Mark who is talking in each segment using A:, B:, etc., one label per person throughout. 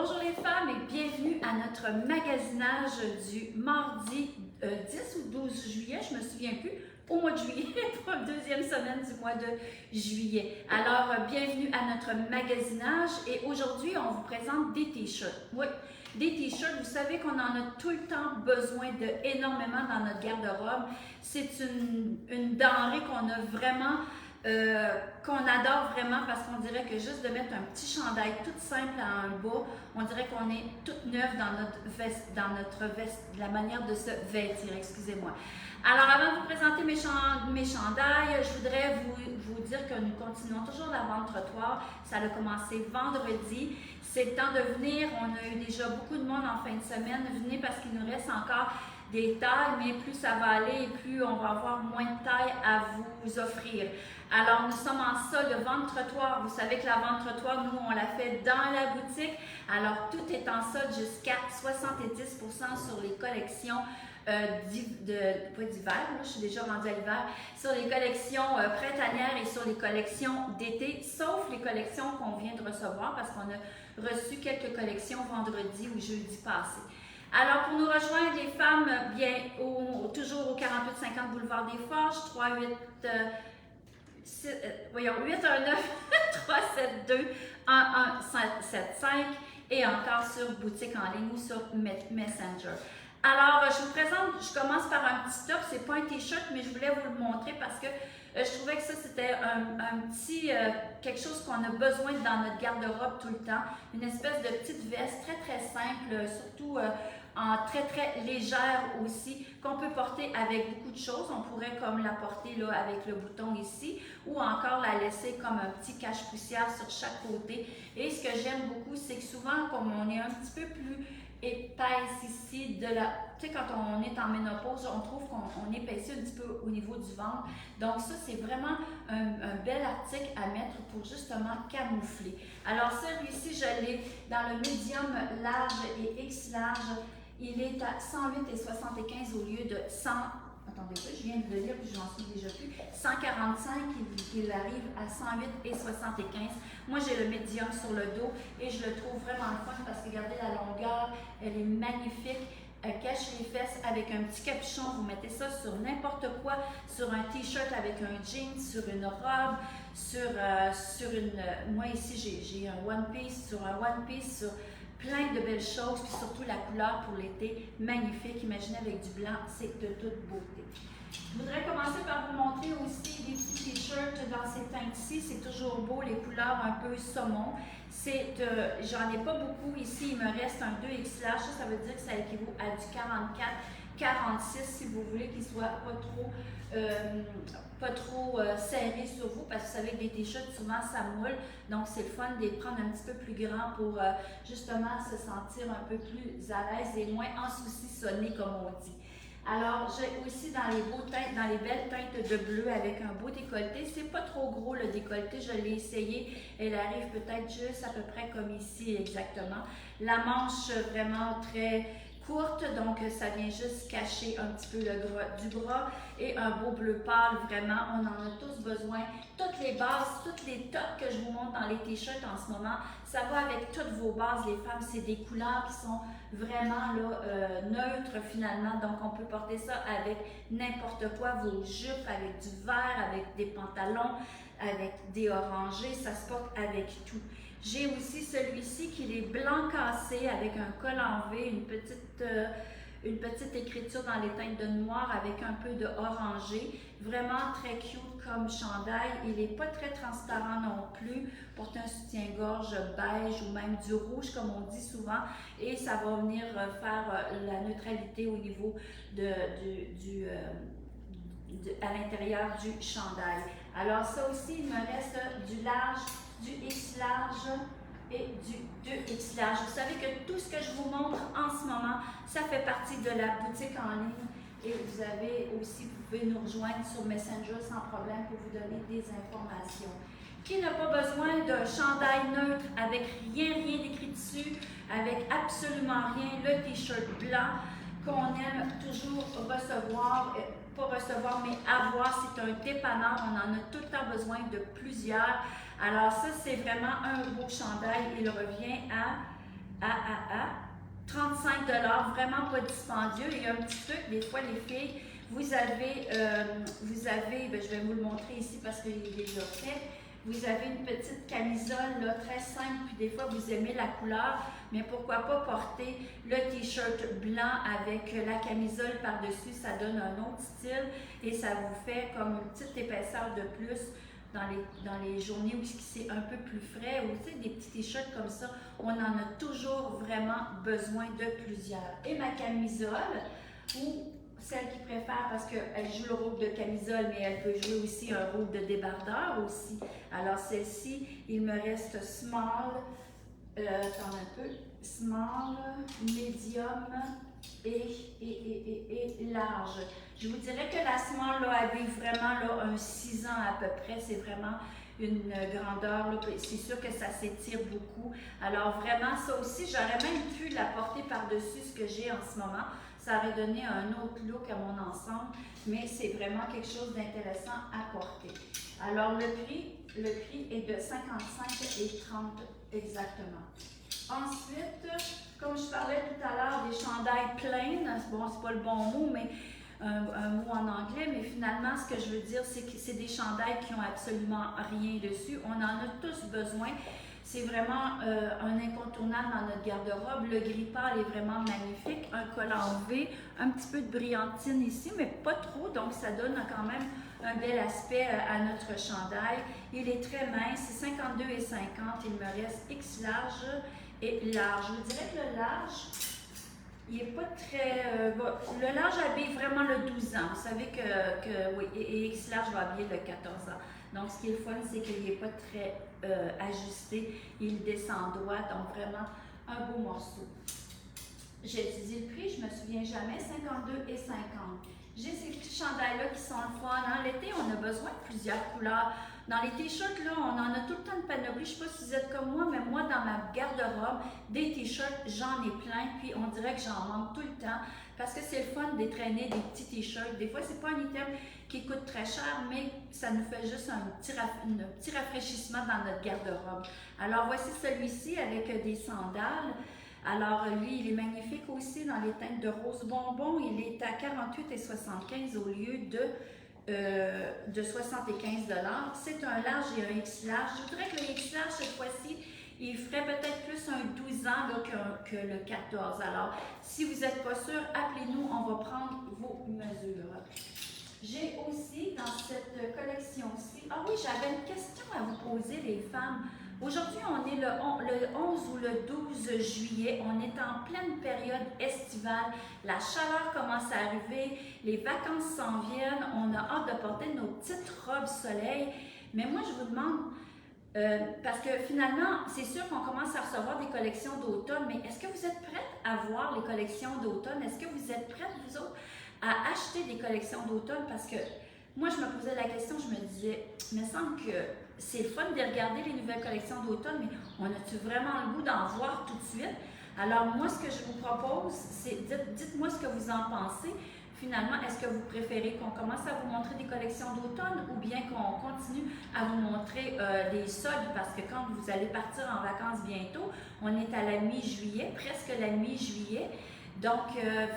A: Bonjour les femmes et bienvenue à notre magasinage du mardi 10 ou 12 juillet, je me souviens plus, au mois de juillet, pour la deuxième semaine du mois de juillet. Alors, bienvenue à notre magasinage et aujourd'hui, on vous présente des t-shirts. Oui, des t-shirts, vous savez qu'on en a tout le temps besoin énormément dans notre garde-robe. C'est une denrée qu'on a vraiment... qu'on adore vraiment parce qu'on dirait que juste de mettre un petit chandail tout simple à un bas, on dirait qu'on est toute neuve dans notre veste, la manière de se vêtir, excusez-moi. Alors avant de vous présenter mes chandails, je voudrais vous dire que nous continuons toujours la vente trottoir. Ça a commencé vendredi. C'est le temps de venir. On a eu déjà beaucoup de monde en fin de semaine. Venez parce qu'il nous reste encore des tailles, mais plus ça va aller et plus on va avoir moins de tailles à vous offrir. Alors, nous sommes en solde de vente trottoir. Vous savez que la vente trottoir, nous, on la fait dans la boutique. Alors, tout est en solde jusqu'à 70% sur les collections pas d'hiver, je suis déjà rendue à l'hiver, sur les collections printanières et sur les collections d'été, sauf les collections qu'on vient de recevoir parce qu'on a reçu quelques collections vendredi ou jeudi passé. Alors, pour nous rejoindre, les femmes, bien, toujours au 4850 Boulevard des Forges, 819 372 1175 et encore sur boutique en ligne ou sur Messenger. Alors, je vous présente, je commence par un petit top, c'est pas un t-shirt, mais je voulais vous le montrer parce que je trouvais que ça c'était un petit, quelque chose qu'on a besoin dans notre garde-robe tout le temps, une espèce de petite veste très très simple, surtout en très très légère aussi, qu'on peut porter avec beaucoup de choses. On pourrait comme la porter là avec le bouton ici ou encore la laisser comme un petit cache-poussière sur chaque côté. Et ce que j'aime beaucoup, c'est que souvent, comme on est un petit peu plus épaisse ici, tu sais, quand on est en ménopause, on trouve qu'on épaissit un petit peu au niveau du ventre. Donc ça, c'est vraiment un bel article à mettre pour justement camoufler. Alors celui-ci, je l'ai dans le médium large et X large. Il est à 108,75 au lieu de 100. Attendez, je viens de le lire puis j'en suis déjà plus. 145, il arrive à 108,75. Moi, j'ai le médium sur le dos et je le trouve vraiment fun parce que regardez la longueur, elle est magnifique. Elle cache les fesses avec un petit capuchon. Vous mettez ça sur n'importe quoi, sur un t-shirt avec un jean, sur une robe, sur une... Moi, ici, j'ai un one piece, sur plein de belles choses, puis surtout la couleur pour l'été, magnifique. Imaginez avec du blanc, c'est de toute beauté. Je voudrais commencer par vous montrer aussi des petits t-shirts dans ces teintes-ci. C'est toujours beau, les couleurs un peu saumon. J'en ai pas beaucoup ici, il me reste un 2X large. Ça veut dire que ça équivaut à du 44, 46 si vous voulez qu'il soit pas trop serré sur vous parce que vous savez que des t-shirts souvent ça moule, donc c'est le fun de les prendre un petit peu plus grands pour justement se sentir un peu plus à l'aise et moins en saucissonné comme on dit. Alors j'ai aussi dans les belles teintes de bleu avec un beau décolleté, c'est pas trop gros le décolleté, je l'ai essayé, elle arrive peut-être juste à peu près comme ici exactement. La manche vraiment très courte, donc ça vient juste cacher un petit peu le gras du bras et un beau bleu pâle, vraiment, on en a tous besoin. Toutes les bases, toutes les tops que je vous montre dans les t-shirts en ce moment, ça va avec toutes vos bases, les femmes, c'est des couleurs qui sont vraiment là, neutres finalement, donc on peut porter ça avec n'importe quoi, vos jupes, avec du vert, avec des pantalons, avec des orangés, ça se porte avec tout. J'ai aussi celui-ci qui est blanc cassé avec un col en V, une petite écriture dans les teintes de noir avec un peu de orangé. Vraiment très cute comme chandail. Il n'est pas très transparent non plus. Porte un soutien-gorge beige ou même du rouge comme on dit souvent. Et ça va venir faire la neutralité au niveau à l'intérieur du chandail. Alors ça aussi, il me reste du large, du X large et du 2X large. Vous savez que tout ce que je vous montre en ce moment, ça fait partie de la boutique en ligne. Et vous pouvez nous rejoindre sur Messenger sans problème pour vous donner des informations. Qui n'a pas besoin d'un chandail neutre avec rien d'écrit dessus, avec absolument rien, le t-shirt blanc qu'on aime toujours recevoir, pas recevoir, mais avoir, c'est un dépanneur, on en a tout le temps besoin de plusieurs. Alors ça, c'est vraiment un beau chandail, il revient à à 35 $, vraiment pas dispendieux. Et il y a un petit truc, des fois les filles, vous avez, ben, je vais vous le montrer ici parce qu'il est déjà fait. Vous avez une petite camisole là, très simple, puis des fois vous aimez la couleur, mais pourquoi pas porter le t-shirt blanc avec la camisole par-dessus, ça donne un autre style et ça vous fait comme une petite épaisseur de plus dans les journées où c'est un peu plus frais, ou tu sais, des petits t-shirts comme ça, on en a toujours vraiment besoin de plusieurs. Et ma camisole, ou celle qui préfère parce qu'elle joue le rôle de camisole, mais elle peut jouer aussi un rôle de débardeur aussi. Alors celle-ci, il me reste small, attends un peu, small, medium et large. Je vous dirais que la small, là, elle vit vraiment là, un 6 ans à peu près. C'est vraiment une grandeur, là, c'est sûr que ça s'étire beaucoup. Alors vraiment, ça aussi, j'aurais même pu la porter par-dessus ce que j'ai en ce moment. Ça aurait donné un autre look à mon ensemble, mais c'est vraiment quelque chose d'intéressant à porter. Alors le prix est de 55 et 30 exactement. Ensuite, comme je parlais tout à l'heure des chandails plains, bon, c'est pas le bon mot, mais un mot en anglais, mais finalement, ce que je veux dire, c'est que c'est des chandails qui n'ont absolument rien dessus. On en a tous besoin. C'est vraiment un incontournable dans notre garde-robe. Le gris pâle est vraiment magnifique. Un collant V, un petit peu de brillantine ici, mais pas trop, donc ça donne quand même un bel aspect à notre chandail. Il est très mince, c'est 52 et 50. Il me reste X large et large. Je vous dirais que le large, il n'est pas très... le large habille vraiment le 12 ans. Vous savez que oui, et X large va habiller le 14 ans. Donc, ce qui est le fun, c'est qu'il n'est pas très ajusté. Il descend droit, donc vraiment un beau morceau. J'ai étudié le prix, je ne me souviens jamais, 52 et 50. J'ai ces petits chandails-là qui sont le fun. Hein? L'été, on a besoin de plusieurs couleurs. Dans les t-shirts, là, on en a tout le temps de panoplie. Je ne sais pas si vous êtes comme moi, mais moi, dans ma garde-robe, des t-shirts, j'en ai plein. Puis on dirait que j'en manque tout le temps parce que c'est le fun d'étraîner des petits t-shirts. Des fois, c'est pas un item qui coûte très cher, mais ça nous fait juste un petit rafraîchissement dans notre garde-robe. Alors, voici celui-ci avec des sandales. Alors, lui, il est magnifique aussi dans les teintes de rose bonbon. Il est à 48,75 au lieu de 75 $. C'est un large et un X large. Je voudrais que le X large, cette fois-ci, il ferait peut-être plus un 12 ans là, que le 14. Alors, si vous n'êtes pas sûr, appelez-nous, on va prendre vos mesures. J'ai aussi dans cette collection-ci, ah oui, j'avais une question à vous poser, les femmes. Aujourd'hui, on est le 11 ou le 12 juillet, on est en pleine période estivale, la chaleur commence à arriver, les vacances s'en viennent, on a hâte de porter nos petites robes soleil, mais moi je vous demande, parce que finalement, c'est sûr qu'on commence à recevoir des collections d'automne, mais est-ce que vous êtes prêtes à voir les collections d'automne? Est-ce que vous êtes prêtes, vous autres, à acheter des collections d'automne? Parce que moi, je me posais la question, je me disais, il me semble que c'est fun de regarder les nouvelles collections d'automne, mais on a-tu vraiment le goût d'en voir tout de suite? Alors moi, ce que je vous propose, c'est dites-moi ce que vous en pensez. Finalement, est-ce que vous préférez qu'on commence à vous montrer des collections d'automne ou bien qu'on continue à vous montrer des soldes? Parce que quand vous allez partir en vacances bientôt, on est à la mi-juillet, presque la mi-juillet. Donc,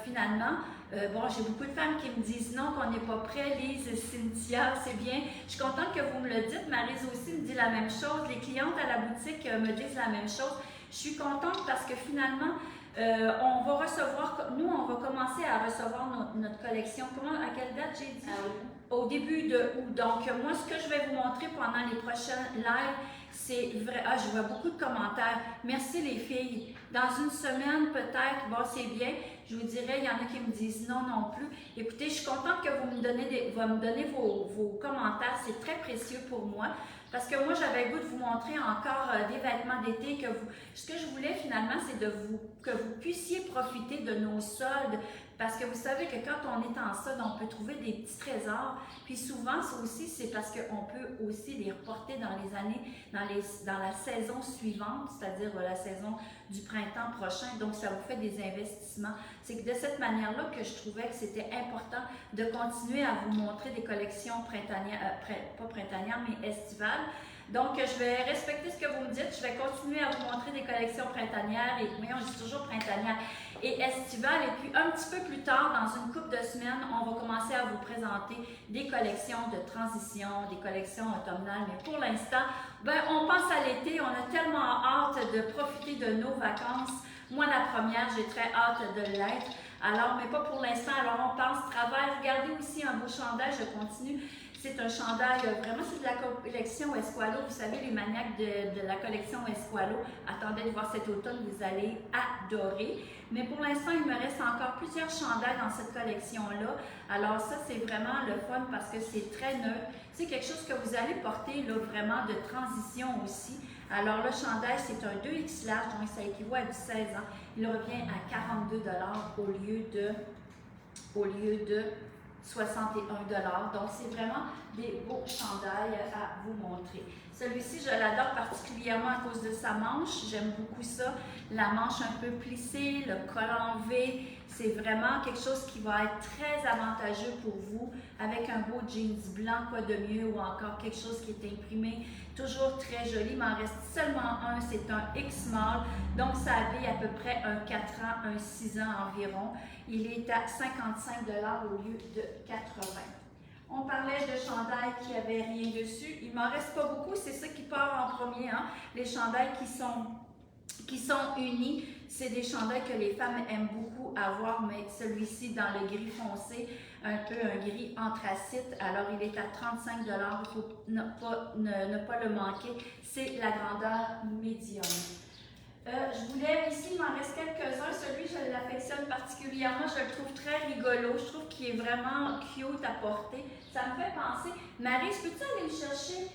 A: finalement, bon, j'ai beaucoup de femmes qui me disent non, qu'on n'est pas prêt. Lise, Cynthia, c'est bien. Je suis contente que vous me le dites. Maryse aussi me dit la même chose. Les clientes à la boutique me disent la même chose. Je suis contente parce que finalement, on va recevoir, nous, on va commencer à recevoir notre collection. À quelle date j'ai dit? Au début de août. Donc, moi, ce que je vais vous montrer pendant les prochains lives, c'est vrai. Ah, je vois beaucoup de commentaires. Merci les filles. Dans une semaine, peut-être, bon, c'est bien. Je vous dirais, il y en a qui me disent non, non plus. Écoutez, je suis contente que vous me donnez vos commentaires. C'est très précieux pour moi. Parce que moi, j'avais le goût de vous montrer encore des vêtements d'été ce que je voulais finalement, c'est que vous puissiez profiter de nos soldes. Parce que vous savez que quand on est en solde, on peut trouver des petits trésors. Puis souvent, ça aussi, c'est parce qu'on peut aussi les reporter dans les années, dans la saison suivante, c'est-à-dire la saison du printemps prochain. Donc, ça vous fait des investissements. C'est que de cette manière-là que je trouvais que c'était important de continuer à vous montrer des collections printanières, pas printanières, mais estivales. Donc, je vais respecter ce que vous me dites. Je vais continuer à vous montrer des collections printanières et, voyons, je dis toujours printanières et estivales. Et puis, un petit peu plus tard, dans une couple de semaines, on va commencer à vous présenter des collections de transition, des collections automnales. Mais pour l'instant, ben, on pense à l'été. On a tellement hâte de profiter de nos vacances. Moi, la première, j'ai très hâte de l'être. Alors, mais pas pour l'instant. Alors, on passe travers. Regardez aussi un beau chandail. Je continue. C'est un chandail, vraiment, c'est de la collection Esqualo. Vous savez, les maniaques de la collection Esqualo, attendez de voir cet automne, vous allez adorer. Mais pour l'instant, il me reste encore plusieurs chandails dans cette collection-là. Alors ça, c'est vraiment le fun parce que c'est très neutre. C'est quelque chose que vous allez porter, là, vraiment de transition aussi. Alors le chandail, c'est un 2X large, donc ça équivaut à du 16 ans. Il revient à 42 au lieu de 61 $. Donc, c'est vraiment des beaux chandails à vous montrer. Celui-ci, je l'adore particulièrement à cause de sa manche. J'aime beaucoup ça. La manche un peu plissée, le col en V. C'est vraiment quelque chose qui va être très avantageux pour vous avec un beau jeans blanc, quoi de mieux, ou encore quelque chose qui est imprimé. Toujours très joli. Il m'en reste seulement un. C'est un X-Small. Donc, ça habille à peu près un 4 ans, un 6 ans environ. Il est à 55 $ au lieu de 80. On parlait de chandails qui n'avaient rien dessus. Il ne m'en reste pas beaucoup, c'est ça qui part en premier. Hein? Les chandails qui sont unis, c'est des chandails que les femmes aiment beaucoup avoir, mais celui-ci dans le gris foncé, un peu un gris anthracite. Alors, il est à 35 $. Il faut ne pas le manquer. C'est la grandeur médium. Je voulais, ici, il m'en reste quelques-uns. Celui, je l'affectionne particulièrement. Je le trouve très rigolo. Je trouve qu'il est vraiment cute à porter. Ça me fait penser. Marie, peux-tu aller me chercher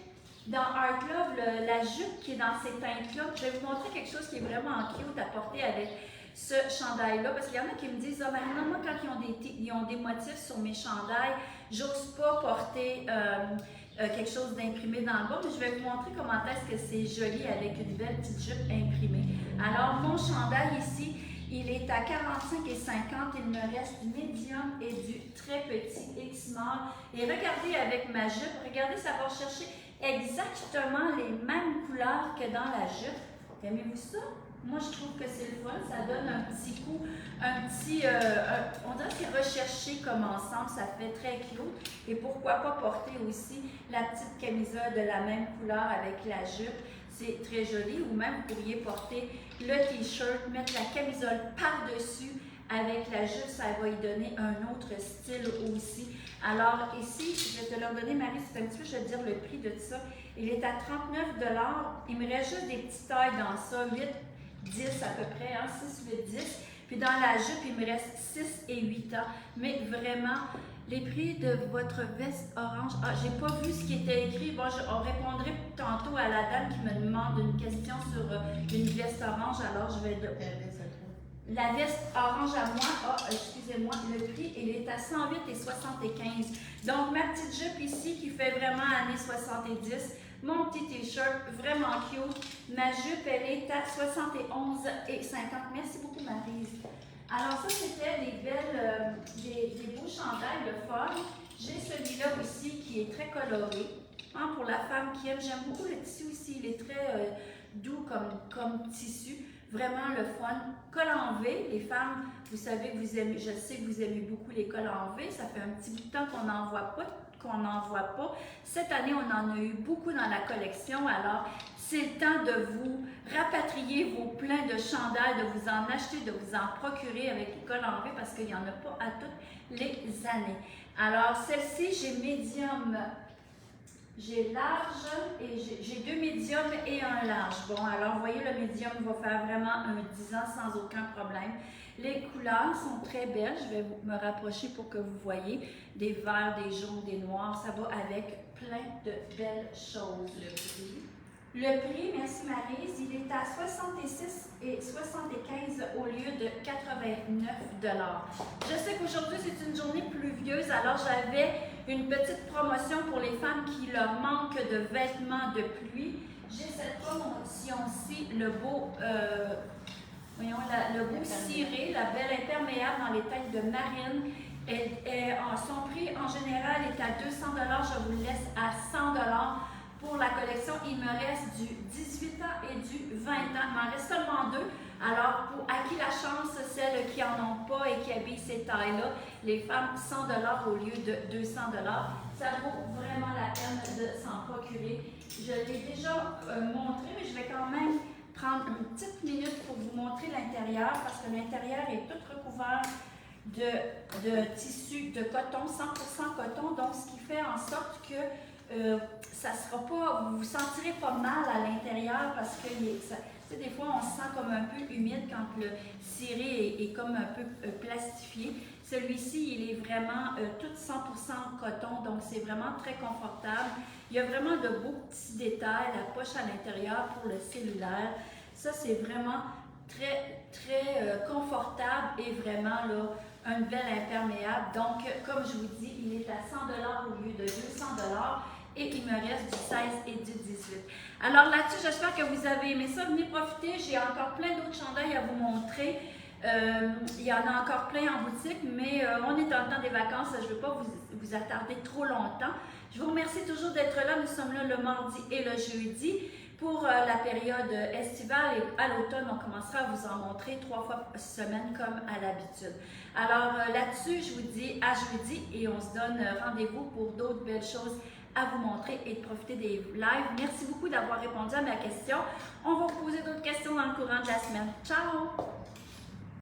A: dans Art Club la jupe qui est dans ces teintes-là? Je vais vous montrer quelque chose qui est vraiment cute à porter avec ce chandail-là. Parce qu'il y en a qui me disent, ah, Marina, moi, quand ils ont des motifs sur mes chandails, j'ose pas porter quelque chose d'imprimé dans le bas, mais je vais vous montrer comment est-ce que c'est joli avec une belle petite jupe imprimée. Alors, mon chandail ici, il est à 45 et 50. Il me reste du médium et du très petit X-Small. Et regardez avec ma jupe, regardez, ça va chercher exactement les mêmes couleurs que dans la jupe. Aimez-vous ça? Moi, je trouve que c'est le fun. Ça donne un petit coup, on dirait que c'est recherché comme ensemble. Ça fait très cute. Et pourquoi pas porter aussi la petite camisole de la même couleur avec la jupe. C'est très joli. Ou même, vous pourriez porter le t-shirt, mettre la camisole par-dessus avec la jupe. Ça va y donner un autre style aussi. Alors ici, je vais te leur donner, Marie, c'est un petit peu, je vais te dire le prix de ça. Il est à 39 $. Il me reste juste des petites tailles dans ça, 8, 10 à peu près, hein, 6, 8, 10. Puis dans la jupe, il me reste 6 et 8 ans. Mais vraiment, les prix de votre veste orange, ah, j'ai pas vu ce qui était écrit. Bon, on répondrait tantôt à la dame qui me demande une question sur une veste orange, alors je vais... La veste orange à moi, excusez-moi, le prix, il est à 108 et 75. Donc, ma petite jupe ici qui fait vraiment années 70. Mon petit t-shirt, vraiment cute. Ma jupe, elle est à 71 et 50. Merci beaucoup, Maryse. Alors, ça, c'était des beaux chandails de fun. J'ai celui-là aussi qui est très coloré. Hein, pour la femme qui aime, j'aime beaucoup le tissu aussi. Il est très doux comme tissu. Vraiment le fun. Col en V, les femmes, vous savez que vous aimez, je sais que vous aimez beaucoup les cols en V. Ça fait un petit bout de temps qu'on n'en voit pas, Cette année, on en a eu beaucoup dans la collection. Alors, c'est le temps de vous rapatrier vos pleins de chandails, de vous en acheter, de vous en procurer avec les cols en V parce qu'il n'y en a pas à toutes les années. Alors, celle-ci, j'ai médium. J'ai large et j'ai 2 médiums et un large. Bon, alors, vous voyez, le médium va faire vraiment un 10 ans sans aucun problème. Les couleurs sont très belles. Je vais me rapprocher pour que vous voyez. Des verts, des jaunes, des noirs. Ça va avec plein de belles choses. Le prix, merci Maryse, il est à 66 et 75 au lieu de 89 $. Je sais qu'aujourd'hui, c'est une journée pluvieuse, alors j'avais une petite promotion pour les femmes qui leur manquent de vêtements de pluie. J'ai cette promotion-ci, le beau ciré, la belle imperméable dans les teintes de marine. Son prix en général est à 200 $. Je vous le laisse à 100 $. pour la collection. Il me reste du 18 ans et du 20 ans. Il m'en reste seulement deux. Alors, pour à qui la chance, celles qui n'en ont pas et qui habillent ces tailles-là, les femmes, 100 $ au lieu de 200 $. Ça vaut vraiment la peine de s'en procurer. Je l'ai déjà montré, mais je vais quand même prendre une petite minute pour vous montrer l'intérieur parce que l'intérieur est tout recouvert de tissu de coton, 100% coton, donc ce qui fait en sorte que ça sera pas, vous vous sentirez pas mal à l'intérieur parce que des fois on se sent comme un peu humide quand le ciré est comme un peu plastifié. Celui-ci, il est vraiment tout 100% coton, donc c'est vraiment très confortable. Il y a vraiment de beaux petits détails, la poche à l'intérieur pour le cellulaire. Ça, c'est vraiment très, très confortable et vraiment là, une belle imperméable. Donc, comme je vous dis, il est à 100 $ au lieu de 200 $ et il me reste du 16 et du 18. Alors là-dessus, j'espère que vous avez aimé ça. Venez profiter, j'ai encore plein d'autres chandails à vous montrer. Il y en a encore plein en boutique, mais on est en temps des vacances, je ne veux pas vous attarder trop longtemps. Je vous remercie toujours d'être là. Nous sommes là le mardi et le jeudi. Pour la période estivale et à l'automne, on commencera à vous en montrer 3 fois par semaine comme à l'habitude. Alors là-dessus, je vous dis à jeudi et on se donne rendez-vous pour d'autres belles choses à vous montrer et de profiter des lives. Merci beaucoup d'avoir répondu à ma question. On va vous poser d'autres questions dans le courant de la semaine. Ciao!